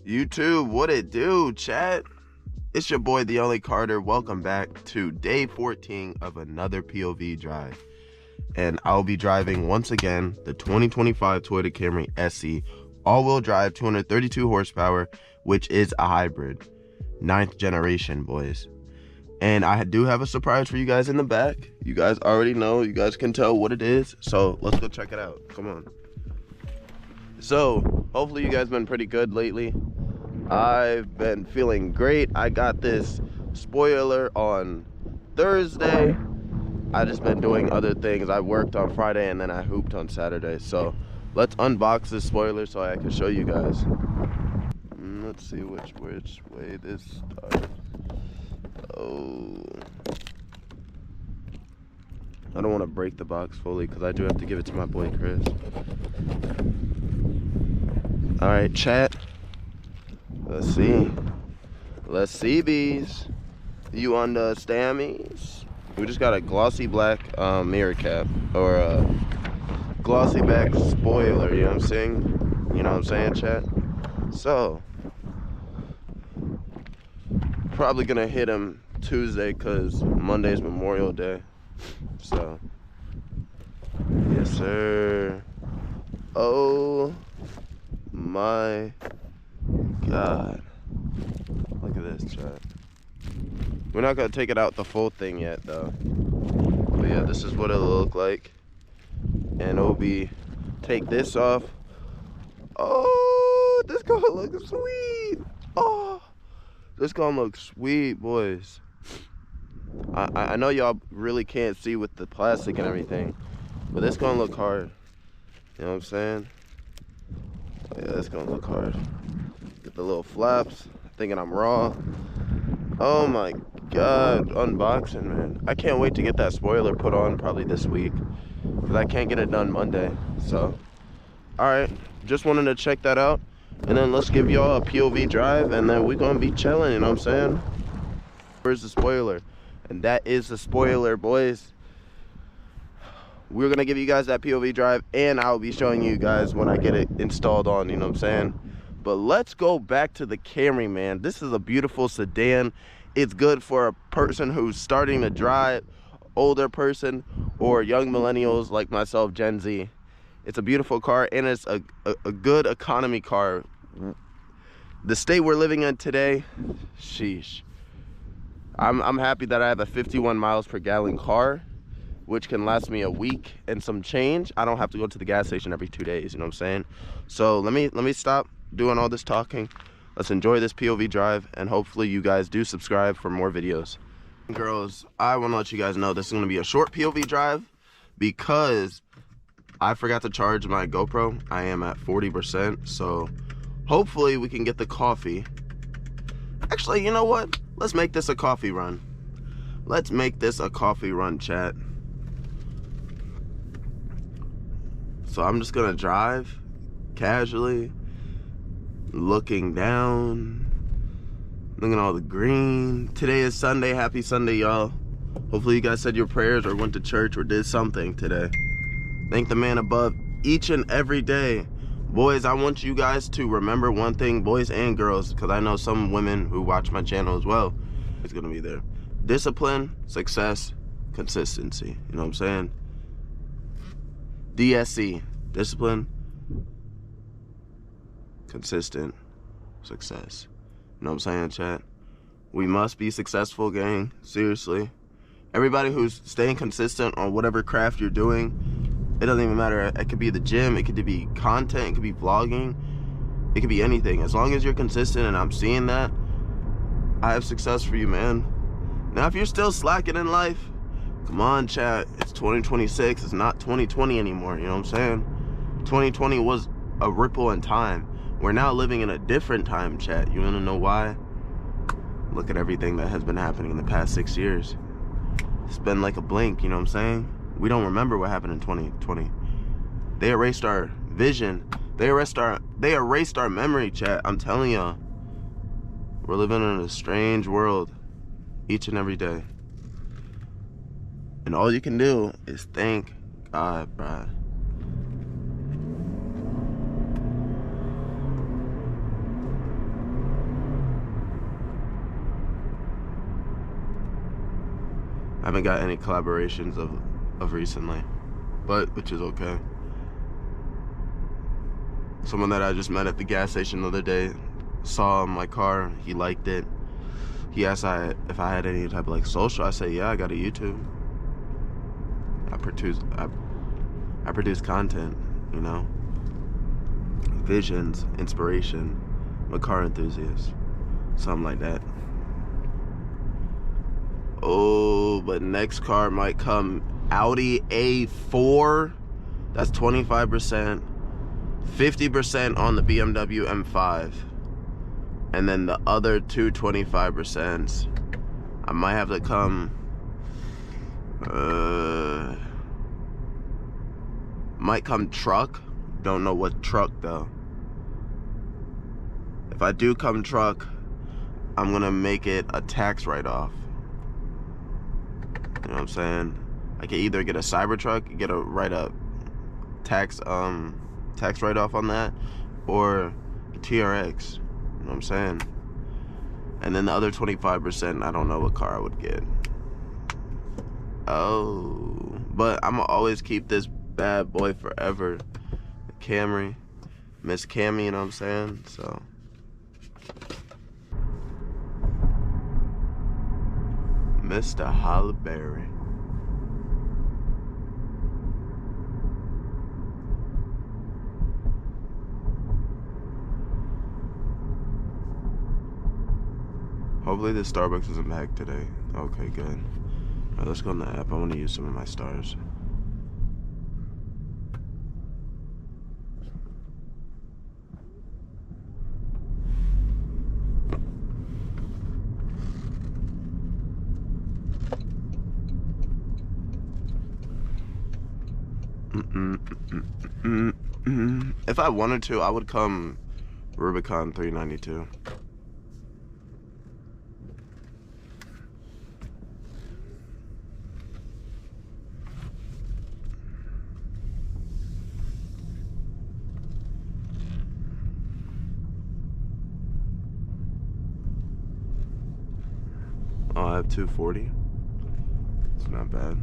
YouTube, what it do, chat? It's your boy, theOnlycarter. Welcome back to day 14 of another POV drive. And I'll be driving once again the 2025 Toyota Camry SE, all-wheel drive, 232 horsepower, which is a hybrid. 9th generation, boys. And I do have a surprise for you guys in the back. You guys already know, you guys can tell what it is. So let's go check it out. Come on. So hopefully you guys been pretty good lately. I've been feeling great. I got this spoiler on Thursday. I just been doing other things. I worked on Friday and then I hooped on Saturday. So let's unbox this spoiler so I can show you guys. Let's see which way this starts. Oh, I don't want to break the box fully because I do have to give it to my boy Chris. All right, chat. Let's see bees. You understand me? We just got a glossy black mirror cap, or a glossy black spoiler, you know what I'm saying? You know what I'm saying, chat? So probably gonna hit him Tuesday because Monday's Memorial Day. So yes sir. Oh my God, look at this, chat. We're not gonna take it out the full thing yet though, but yeah, this is what it'll look like. And it'll be, take this off. Oh, this gonna look sweet. Oh, this gonna look sweet, boys. I know y'all really can't see with the plastic and everything, but this gonna look hard. You know what I'm saying? Oh, yeah, this gonna look hard. Get the little flaps, thinking I'm raw. Oh my God, unboxing, man. I can't wait to get that spoiler put on probably this week, because I can't get it done Monday. So, all right, just wanted to check that out. And then let's give y'all a POV drive, and then we're gonna be chilling, you know what I'm saying? Where's the spoiler? And that is the spoiler, boys. We're gonna give you guys that POV drive, and I'll be showing you guys when I get it installed on, you know what I'm saying? But let's go back to the Camry, man. This is a beautiful sedan. It's good for a person who's starting to drive, older person, or young millennials like myself, Gen Z. It's a beautiful car, and it's a good economy car. The state we're living in today, sheesh. I'm happy that I have a 51 miles per gallon car, which can last me a week and some change. I don't have to go to the gas station every 2 days, you know what I'm saying? So let me stop doing all this talking. Let's enjoy this POV drive, and hopefully you guys do subscribe for more videos. Girls, I want to let you guys know this is going to be a short POV drive because I forgot to charge my GoPro. I am at 40%, so hopefully we can get the coffee. Actually, you know what? Let's make this a coffee run. Let's make this a coffee run, chat. So I'm just gonna drive casually, looking down, looking at all the green. Today is Sunday. Happy Sunday, y'all. Hopefully you guys said your prayers or went to church or did something today. Thank the man above each and every day. Boys, I want you guys to remember one thing, boys and girls, because I know some women who watch my channel as well. It's gonna be there. Discipline, success, consistency. You know what I'm saying? DSC, discipline, consistent, success. You know what I'm saying, chat? We must be successful, gang. Seriously. Everybody who's staying consistent on whatever craft you're doing, it doesn't even matter. It could be the gym, it could be content, it could be vlogging, it could be anything. As long as you're consistent and I'm seeing that, I have success for you, man. Now, if you're still slacking in life, come on, chat. It's 2026. It's not 2020 anymore. You know what I'm saying? 2020 was a ripple in time. We're now living in a different time, chat. You want to know why? Look at everything that has been happening in the past 6 years. It's been like a blink, you know what I'm saying? We don't remember what happened in 2020. They erased our vision. They erased our memory, chat. I'm telling y'all. We're living in a strange world each and every day. And all you can do is thank God, bruh. I haven't got any collaborations of recently, but which is okay. Someone that I just met at the gas station the other day saw my car. He liked it. He asked if I had any type of like social. I said, yeah, I got a YouTube. I produce content, you know, visions, inspiration. I'm a car enthusiast, something like that. Oh, but next car might come Audi A4. That's 25%, 50% on the BMW M5, and then the other two 25%. I might have to come. Might come truck. Don't know what truck though. If I do come truck, I'm gonna make it a tax write-off. You know what I'm saying? I can either get a Cybertruck, get a write-up tax write-off on that, or a TRX. You know what I'm saying? And then the other 25%, I don't know what car I would get. Oh, but I'm gonna always keep this bad boy forever. Camry, Miss Cammy, you know what I'm saying? So. Mr. Hollyberry. Hopefully the Starbucks isn't packed today. Okay, good. All right, let's go on the app. I want to use some of my stars. If I wanted to, I would come Rubicon 392. Oh, I have 240. It's not bad.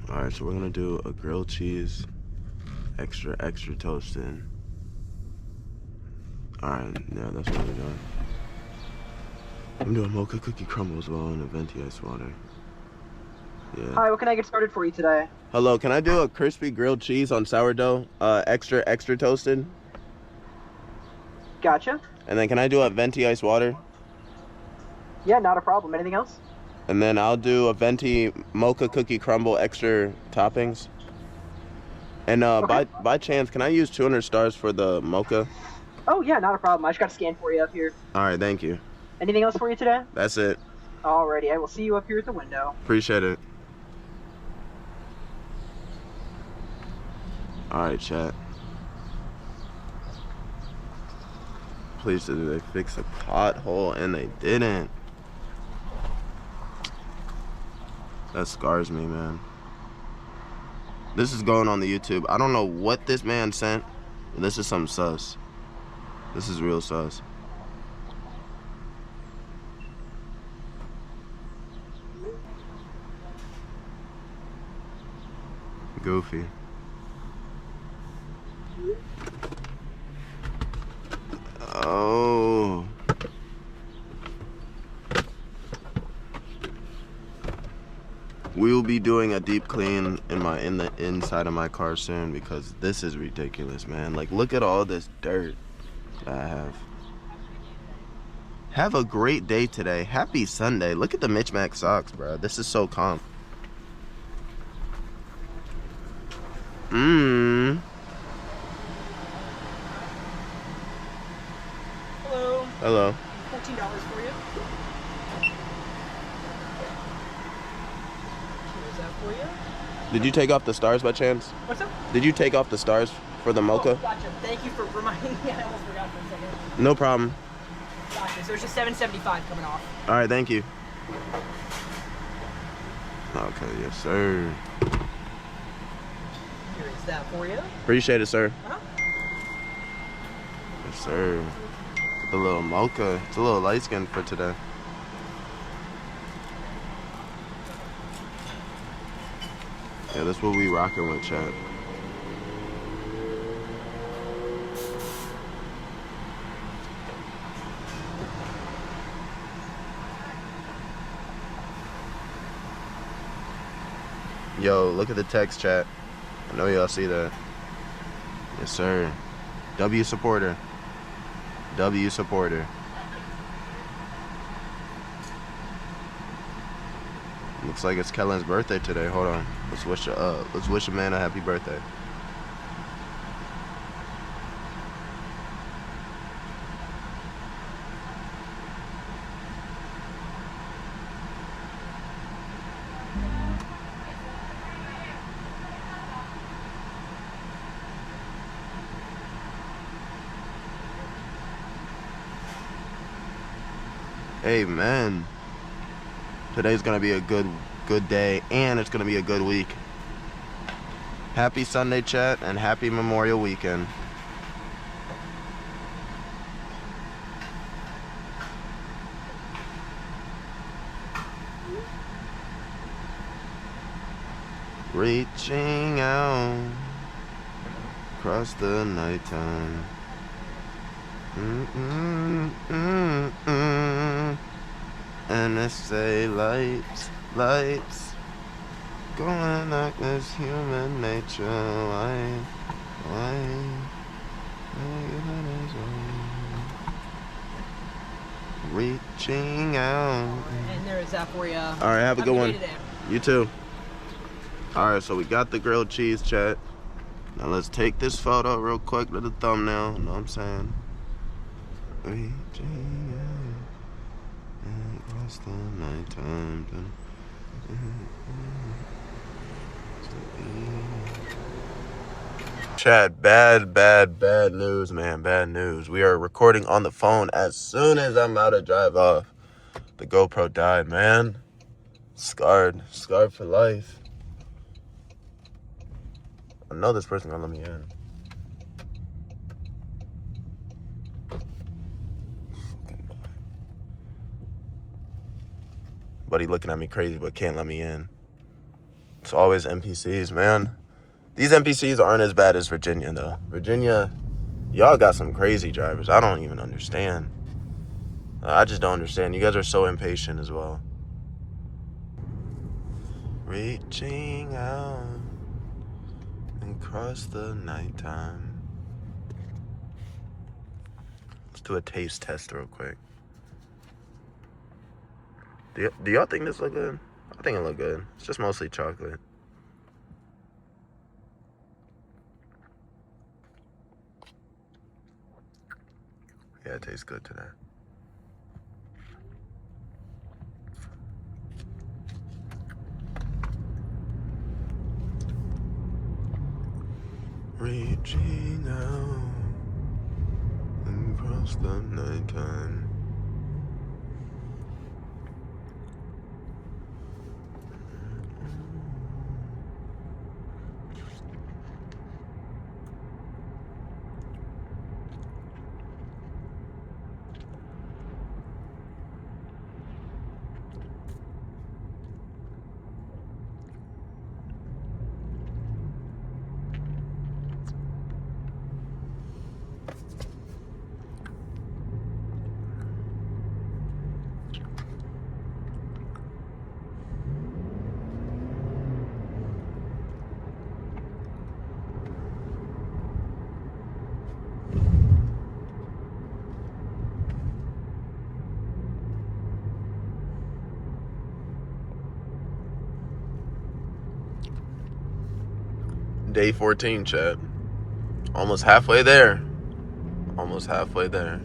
Alright, so we're gonna do a grilled cheese, extra toasted. Alright, yeah, that's what we're doing. I'm doing mocha cookie crumble as well and a venti ice water. Yeah. Hi, what can I get started for you today? Hello, can I do a crispy grilled cheese on sourdough, extra toasted? Gotcha. And then can I do a venti ice water? Yeah, not a problem. Anything else? And then I'll do a venti mocha cookie crumble, extra toppings. And Okay. by chance, can I use 200 stars for the mocha? Oh, yeah, not a problem. I just got to scan for you up here. All right, thank you. Anything else for you today? That's it. Alrighty, I will see you up here at the window. Appreciate it. All right, chat. Please did they fix a pothole, and they didn't. That scars me, man. This is going on the YouTube. I don't know what this man sent, but this is some sus. This is real sus. Goofy. Oh. We will be doing a deep clean in the inside of my car soon because this is ridiculous, man. Like, look at all this dirt that I have. Have a great day today. Happy Sunday. Look at the Mitch Mac socks, bro. This is so calm. Hello. Hello. $14 for you. Here's that for you. Did you take off the stars by chance? What's up? Did you take off the stars for the mocha? Oh, gotcha. Thank you for reminding me. I almost forgot for a second. No problem. Gotcha. So it's just $7.75 coming off. All right, thank you. Okay, yes, sir. Here is that for you. Appreciate it, sir. Uh-huh. Yes, sir. The little mocha. It's a little light skin for today. Yeah, that's what we rocking with, chat. Yo, look at the text, chat. I know y'all see that. Yes, sir. W supporter. W supporter. Looks like it's Kellen's birthday today. Hold on. Let's wish a man a happy birthday. Amen. Today's gonna be a good day, and it's gonna be a good week. Happy Sunday, chat, and happy Memorial Weekend. Reaching out across the nighttime. And they say lights, going like this human nature. Why? Reaching out. And there is that for you. All right, have a good one. You too. All right, so we got the grilled cheese, chat. Now let's take this photo real quick to the thumbnail. You know what I'm saying? Reaching out across the nighttime. Chat, bad news, man. Bad news. We are recording on the phone as soon as I'm about to drive off. The GoPro died, man. Scarred for life. I know this person gonna let me in. Buddy looking at me crazy, but can't let me in. It's always NPCs, man. These NPCs aren't as bad as Virginia, though. Virginia, y'all got some crazy drivers. I don't even understand. I just don't understand. You guys are so impatient as well. Reaching out across the nighttime. Let's do a taste test real quick. Do y'all think this look good? I think it look good. It's just mostly chocolate. Yeah, it tastes good today. Reaching out across the nighttime. Day 14, chat. Almost halfway there. Almost halfway there.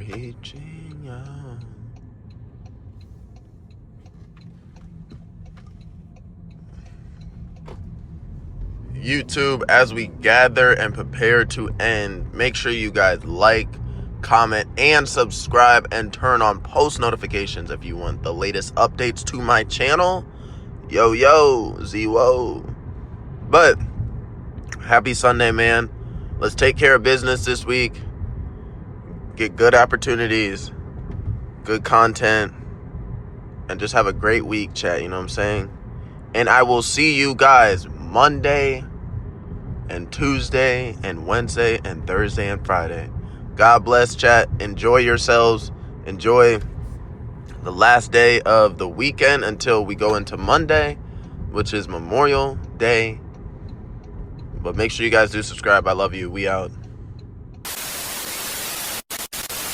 reaching out. YouTube, as we gather and prepare to end, make sure you guys like, comment, and subscribe, and turn on post notifications if you want the latest updates to my channel. Yo, Z-Wo. But happy Sunday, man. Let's take care of business this week. Get good opportunities, good content, and just have a great week, chat. You know what I'm saying? And I will see you guys Monday and Tuesday and Wednesday and Thursday and Friday. God bless, chat. Enjoy yourselves. Enjoy the last day of the weekend until we go into Monday, which is Memorial Day. But make sure you guys do subscribe. I love you. We out.